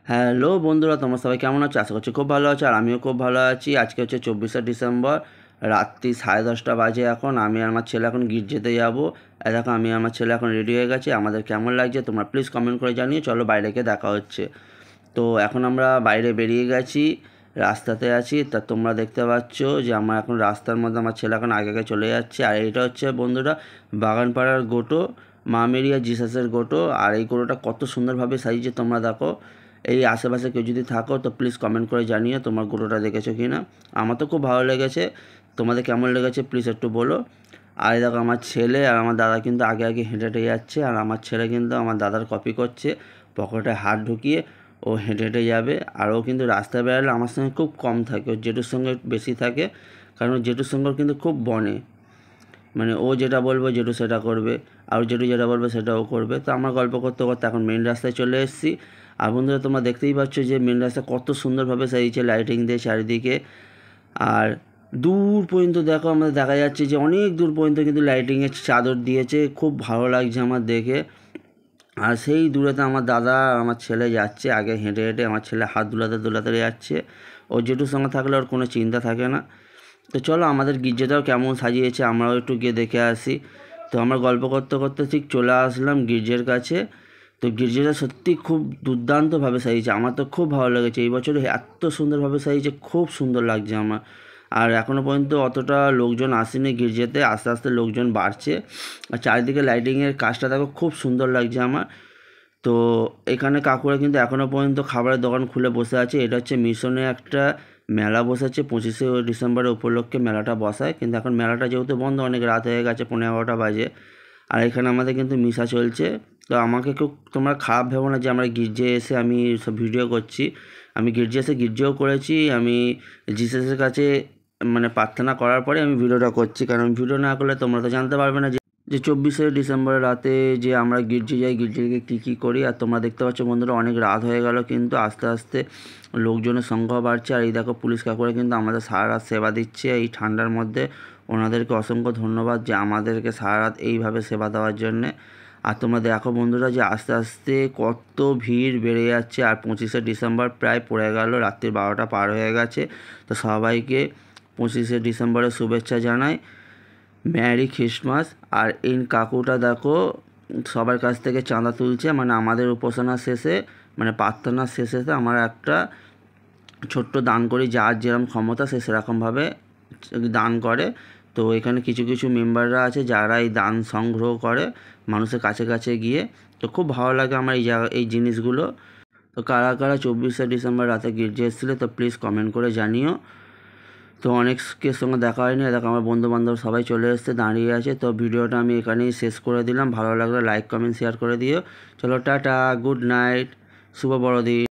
Hello বন্ধুরা, তোমরা সবাই কেমন আছো? আশা করছি খুব ভালো আছো, আর আমিও খুব ভালো আছি। আজকে হচ্ছে 24শে ডিসেম্বর, রাত্রি 10:30 বাজে। এখন আমি আর আমার ছেলে এখন গির্জেতে যাবো। দেখো আমি আর আমার ছেলে এখন রেডি হয়ে গেছে। আমাদের কেমন লাগছে তোমরা প্লিজ কমেন্ট করে জানিও। চলো বাইরে গিয়ে দেখা হচ্ছে। তো এখন আমরা বাইরে বেরিয়ে গেছি, রাস্তাতে আছি। তা তোমরা দেখতে পাচ্ছ যে আমার এখন রাস্তার মধ্যে আমার ছেলে এখন আগে আগে চলে যাচ্ছে। আর এইটা হচ্ছে বন্ধুরা বাগানপাড়ার গোটো, মা মেরিয়া জিসাসের গোটো। আর এই গোটোটা কত সুন্দরভাবে সাজিয়েছে তোমরা দেখো। এই আশেপাশে কেউ যদি থাকো তো প্লিজ কমেন্ট করে জানিও তোমার গোটোটা দেখেছো কি না। আমার তো খুব ভালো লেগেছে, তোমাদের কেমন লেগেছে প্লিজ একটু বলো। আর দেখো আমার ছেলে আর আমার দাদা কিন্তু আগে আগে হেঁটে হেঁটে যাচ্ছে, আর আমার ছেলে কিন্তু আমার দাদার কপি করছে, পকেটে হাত ঢুকিয়ে ও হেঁটে হেঁটে যাবে। আর ও কিন্তু রাস্তায় বেরোলে আমার সঙ্গে খুব কম থাকে, ওর জেঠুর সঙ্গে বেশি থাকে, কারণ ওর জেঠুর সঙ্গে কিন্তু খুব বনে, মানে ও যেটা বলবে জেঠু সেটা করবে, আর জেঠু যেটা বলবে সেটাও করবে। তো আমার গল্প করতে করতে এখন মেন রাস্তায় চলে এসেছি। আর বন্ধুরা তোমরা দেখতেই পাচ্ছ যে মেন রাস্তা কত সুন্দরভাবে সাজিয়েছে লাইটিং দিয়ে চারিদিকে। আর দূর পর্যন্ত দেখো আমাদের দেখা যাচ্ছে যে অনেক দূর পর্যন্ত কিন্তু লাইটিংয়ের চাদর দিয়েছে, খুব ভালো লাগছে আমার দেখে। আর সেই দূরেতে আমার দাদা আর আমার ছেলে যাচ্ছে আগে হেঁটে হেঁটে, আমার ছেলে হাত দুলাতে দুলাতে যাচ্ছে। ওর জেঠুর সঙ্গে থাকলে ওর কোনো চিন্তা থাকে না। তো চলো আমাদের গির্জাটাও কেমন সাজিয়েছে আমরাও একটু গিয়ে দেখে আসি। তো আমরা গল্প করতে করতে ঠিক চলে আসলাম গির্জের কাছে। তো গির্জাটা সত্যি খুব দুর্দান্তভাবে সাজিয়েছে, আমার তো খুব ভালো লেগেছে। এই বছর এত সুন্দরভাবে সাজিয়েছে, খুব সুন্দর লাগছে আমার। আর এখনও পর্যন্ত অতটা লোকজন আসেনি গির্জাতে, আস্তে আস্তে লোকজন বাড়ছে। আর চারিদিকে লাইটিংয়ের কাজটা দেখো, খুব সুন্দর লাগছে আমার। তো এখানে কাকুরা কিন্তু এখনও পর্যন্ত খাবারের দোকান খুলে বসে আছে। এটা হচ্ছে মিশনে একটা মেলা বসেছে, 25শে ডিসেম্বরের উপলক্ষে মেলাটা বসায়, কিন্তু এখন মেলাটা যেহেতু বন্ধ, অনেক রাত হয়ে গেছে, 11:30 বাজে। আর এখানে আমাদের কিন্তু মিশা চলছে। তো আমাকে কেউ তোমরা খারাপ ভেবো না যে আমরা গির্জে এসে আমি সব ভিডিও করছি। আমি গির্জে এসে গির্জেও করেছি, আমি জিসাসের কাছে মানে প্রার্থনা করার পরে আমি ভিডিওটা করছি, কারণ ভিডিও না করলে তোমরা তো জানতে পারবে না যে 24শে ডিসেম্বরের রাতে যে আমরা গির্জে যাই, গির্জে গিয়ে কী কী করি। আর তোমরা দেখতে পাচ্ছ বন্ধুরা অনেক রাত হয়ে গেল, কিন্তু আস্তে আস্তে লোকজনের সংখ্যা বাড়ছে। আর এই দেখো পুলিশ কাকুরা কিন্তু আমাদের সারা রাত সেবা দিচ্ছে এই ঠান্ডার মধ্যে। ওনাদেরকে অসংখ্য ধন্যবাদ যে আমাদেরকে সারা রাত এইভাবে সেবা দেওয়ার জন্যে। আর তোমরা দেখো বন্ধুরা যে আস্তে আস্তে কত ভিড় বেড়ে যাচ্ছে। আর 25শে ডিসেম্বর প্রায় পড়ে গেল, রাত্রি 12টা পার হয়ে গেছে। তো সবাইকে 25শে ডিসেম্বরের শুভেচ্ছা জানাই, ম্যারি খ্রিসমাস। আর এই কাকুটা দেখো সবার কাছ থেকে চাঁদা তুলছে, মানে আমাদের উপাসনা শেষে, মানে প্রার্থনার শেষে আমরা একটা ছোট্ট দান করি, যার যেরকম ক্ষমতা সে সেরকমভাবে দান করে। তো এখানে কিছু কিছু মেম্বাররা আছে যারা এই দান সংগ্রহ করে মানুষের কাছে কাছে গিয়ে। তো খুব ভালো লাগে আমার এই জিনিসগুলো। তো কারা কারা 24শে ডিসেম্বর রাতে গির্জে এসেছিলো তো প্লিজ কমেন্ট করে জানিও। তো অনেকের সঙ্গে দেখা হয়নি, দেখো আমার বন্ধুবান্ধব সবাই চলে এসেছে, দাঁড়িয়ে আছে। তো ভিডিওটা আমি এখানেই শেষ করে দিলাম। ভালো লাগলে লাইক কমেন্ট শেয়ার করে দিও। চলো টাটা, গুড নাইট, শুভ বড়দিন।